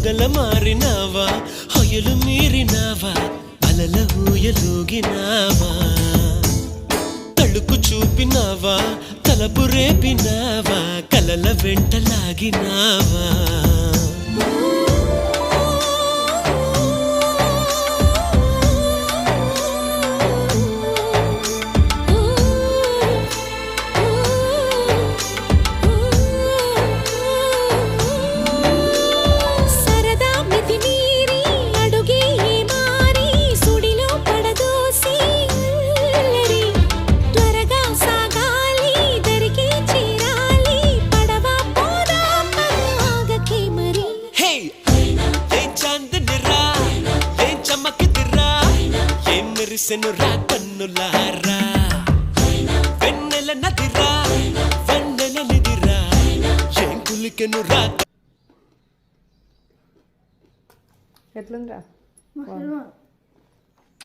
పొగల మారినావా హొయలు మీరినావా అలల ఊయలూగినావా తళుకు చూపినావా తలపు రేపినావా కలల వెంటలాగినావా మెరిసెనురా కన్నులారా వెన్నెల నదిరా వెన్నెల నిదిరా ఏం కులికెనురా. ఎట్లుందిరా?